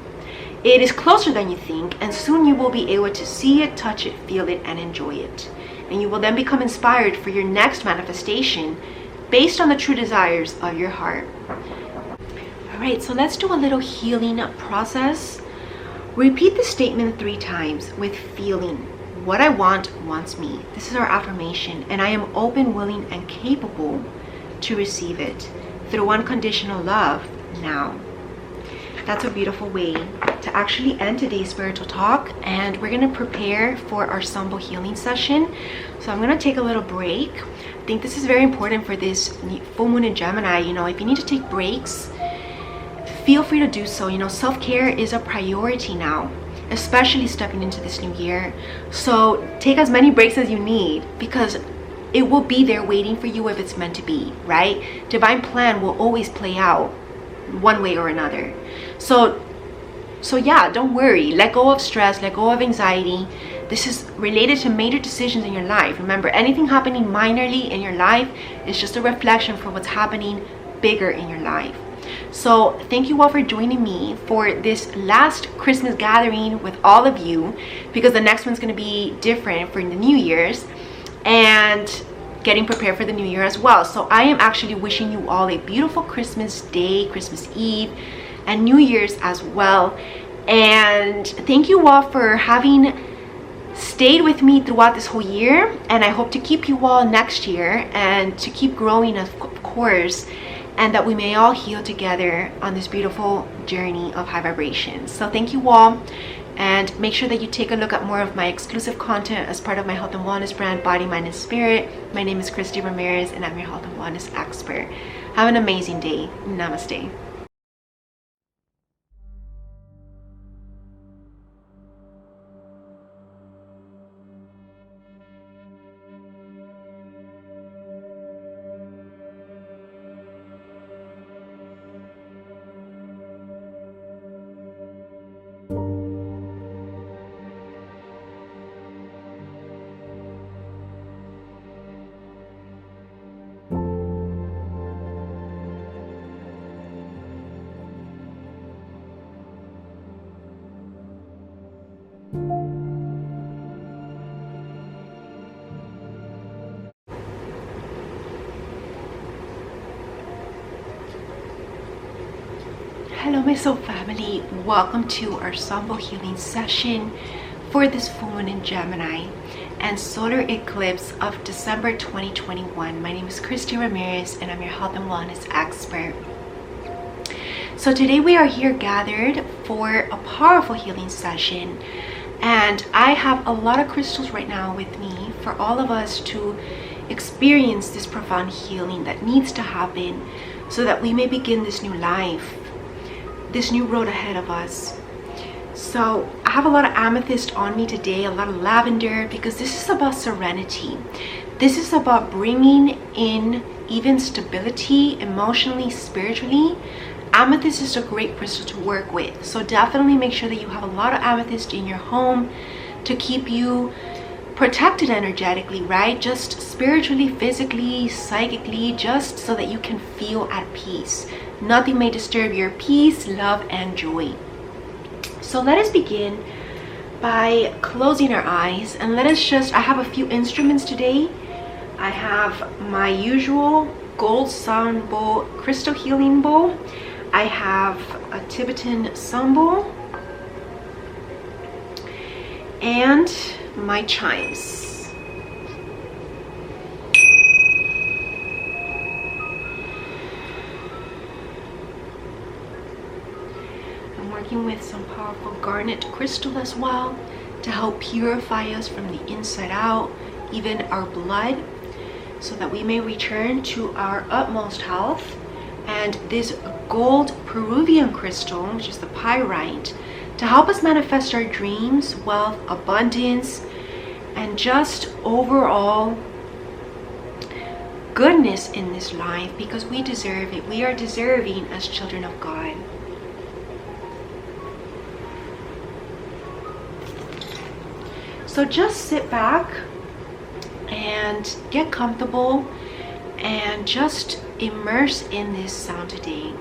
It is closer than you think, and soon you will be able to see it, touch it, feel it, and enjoy it. And you will then become inspired for your next manifestation based on the true desires of your heart. All right, so let's do a little healing process. Repeat the statement 3 times with feeling. What I want wants me. This is our affirmation, and I am open, willing, and capable to receive it through unconditional love now. That's a beautiful way to actually end today's spiritual talk, and we're going to prepare for our Sambo healing session. So I'm going to take a little break. I think this is very important for this full moon in Gemini. You know, if you need to take breaks, feel free to do so. You know, self-care is a priority now, especially stepping into this new year. So take as many breaks as you need, because it will be there waiting for you if it's meant to be, right? Divine plan will always play out one way or another. So yeah, don't worry. Let go of stress, let go of anxiety. This is related to major decisions in your life. Remember, anything happening minorly in your life is just a reflection for what's happening bigger in your life. So thank you all for joining me for this last Christmas gathering with all of you, because the next one's going to be different for the New Year's and getting prepared for the New Year as well. So I am actually wishing you all a beautiful Christmas Day, Christmas Eve, and New Year's as well. And thank you all for having stayed with me throughout this whole year, and I hope to keep you all next year and to keep growing, of course, and that we may all heal together on this beautiful journey of high vibrations. So thank you all, and make sure that you take a look at more of my exclusive content as part of my health and wellness brand, Body, Mind, and Spirit. My name is Christie Ramirez, and I'm your health and wellness expert. Have an amazing day. Namaste. Hello my soul family, welcome to our Sambo healing session for this full moon in Gemini and solar eclipse of December 2021. My name is Christie Ramirez and I'm your health and wellness expert. So today we are here gathered for a powerful healing session, and I have a lot of crystals right now with me for all of us to experience this profound healing that needs to happen so that we may begin this new life, this new road ahead of us. So I have a lot of amethyst on me today, a lot of lavender, because this is about serenity. This is about bringing in even stability emotionally, spiritually. Amethyst is a great crystal to work with, so definitely make sure that you have a lot of amethyst in your home to keep you protected energetically, right? Just spiritually, physically, psychically, just so that you can feel at peace. Nothing may disturb your peace, love, and joy. So let us begin by closing our eyes, and let us just, I have a few instruments today. I have my usual gold sound bowl, crystal healing bowl. I have a Tibetan sun bowl and my chimes. I'm working with some powerful garnet crystal as well to help purify us from the inside out, even our blood, so that we may return to our utmost health. And this gold Peruvian crystal, which is the pyrite, to help us manifest our dreams, wealth, abundance, and just overall goodness in this life, because we deserve it. We are deserving as children of God. So just sit back and get comfortable and just immerse in this sound today.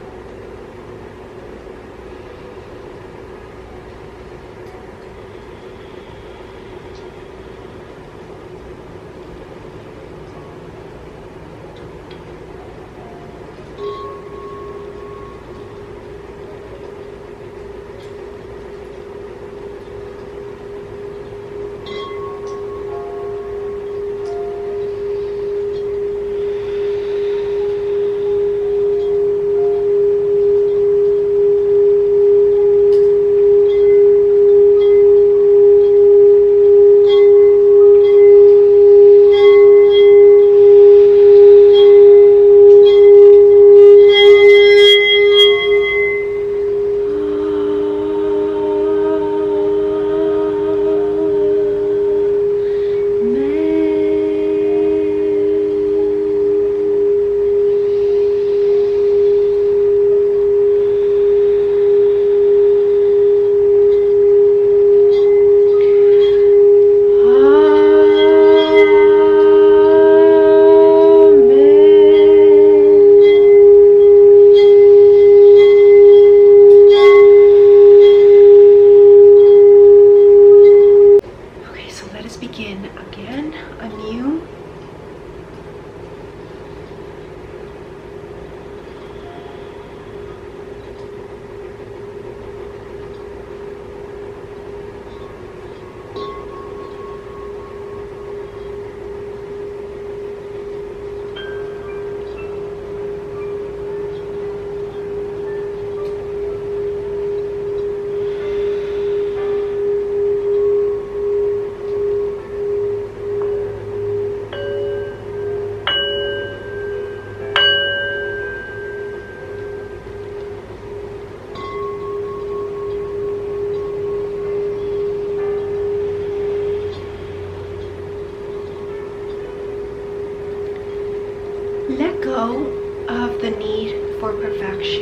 Let go of the need for perfection.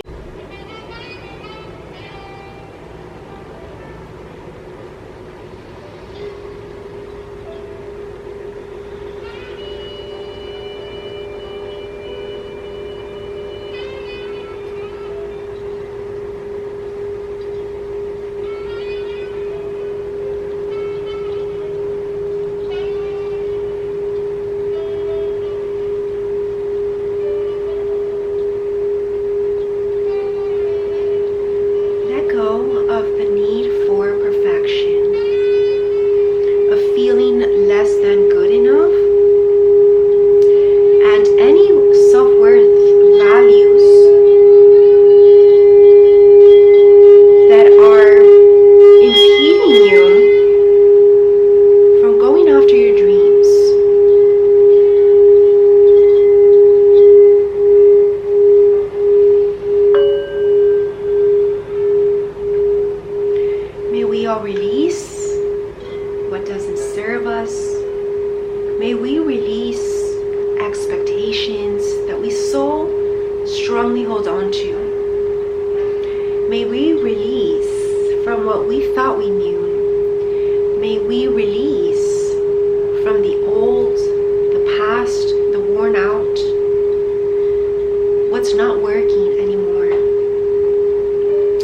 hold on to. May we release from what we thought we knew. May we release from the old, the past, the worn out, what's not working anymore.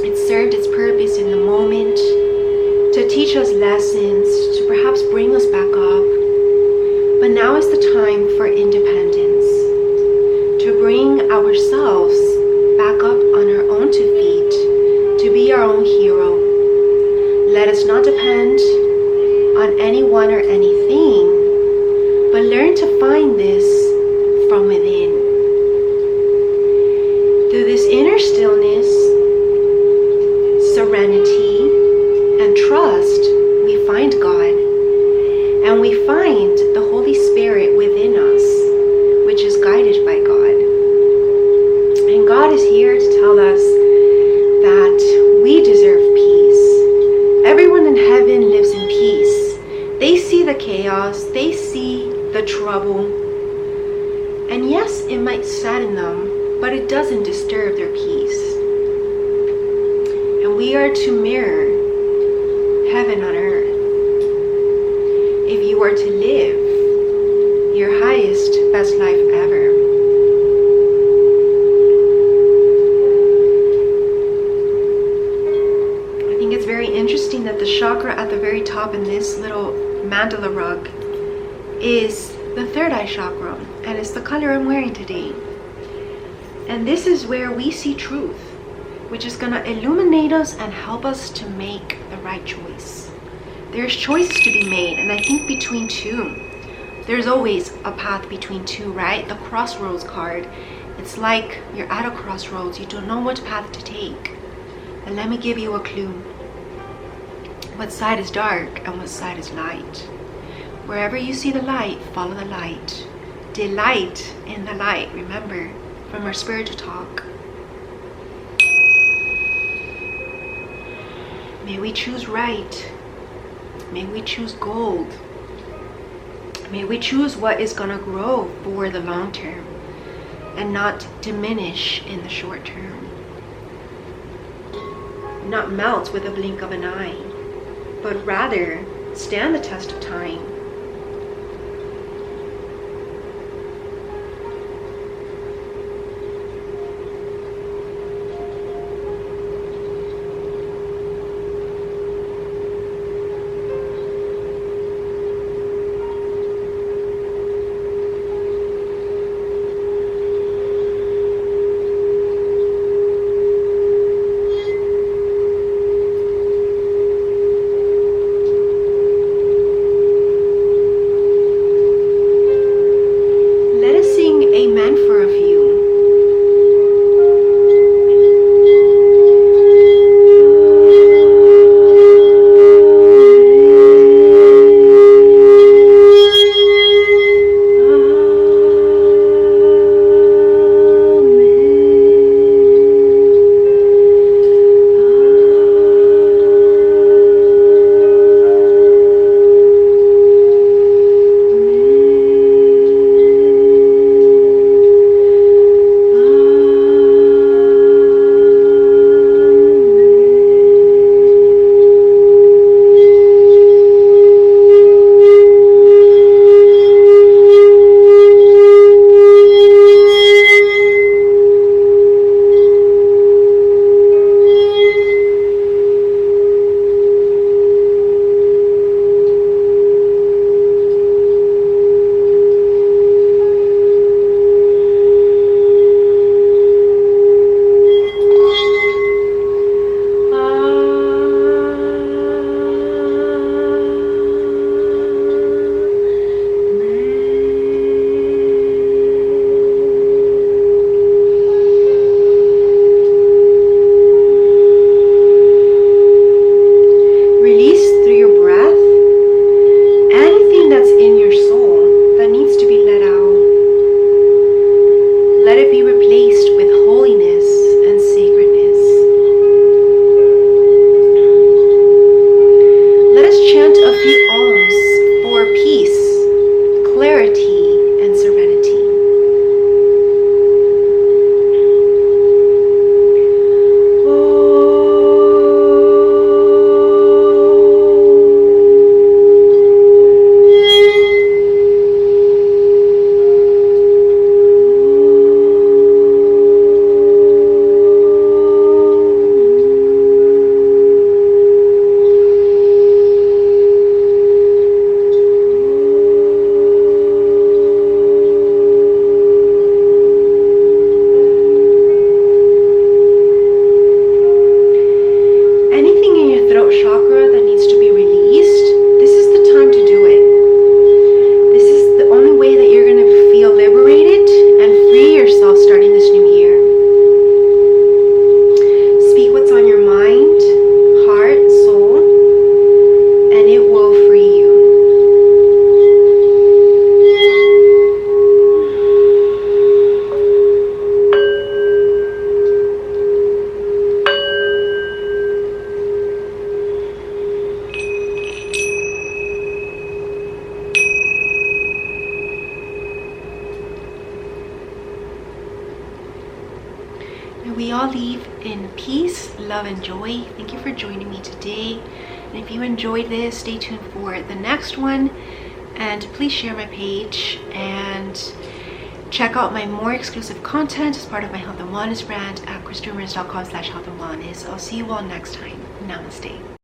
It served its purpose in the moment to teach us lessons, to perhaps bring us back up. But now is the time for independence, to bring ourselves back up on our own 2 feet, to be our own hero. Let us not depend on anyone or anything, but learn to find this from within. Through this inner stillness, serenity, and trust, we find God, and we find the Holy Spirit within us, which is guided by God. And God is here to tell us that we deserve peace. Everyone in heaven lives in peace. They see the chaos, they see the trouble, and yes, it might sadden them, but it doesn't disturb their peace. And we are to mirror heaven on earth. If you are to live your highest, best life ever. I think it's very interesting that the chakra at the very top in this little mandala rug is the third eye chakra, and it's the color I'm wearing today. And this is where we see truth, which is going to illuminate us and help us to make the right choice. There's choices to be made, and I think between two. There's always a path between two, right? The crossroads card. It's like you're at a crossroads. You don't know what path to take. And let me give you a clue. What side is dark and what side is light? Wherever you see the light, follow the light. Delight in the light, remember, from our spiritual talk. May we choose right. May we choose gold. May we choose what is going to grow for the long term and not diminish in the short term. Not melt with a blink of an eye, but rather stand the test of time. all leave in peace, love, and joy. Thank you for joining me today. And if you enjoyed this, stay tuned for the next one. And please share my page and check out my more exclusive content as part of my health and wellness brand at christieramirez.com/health and wellness. I'll see you all next time. Namaste.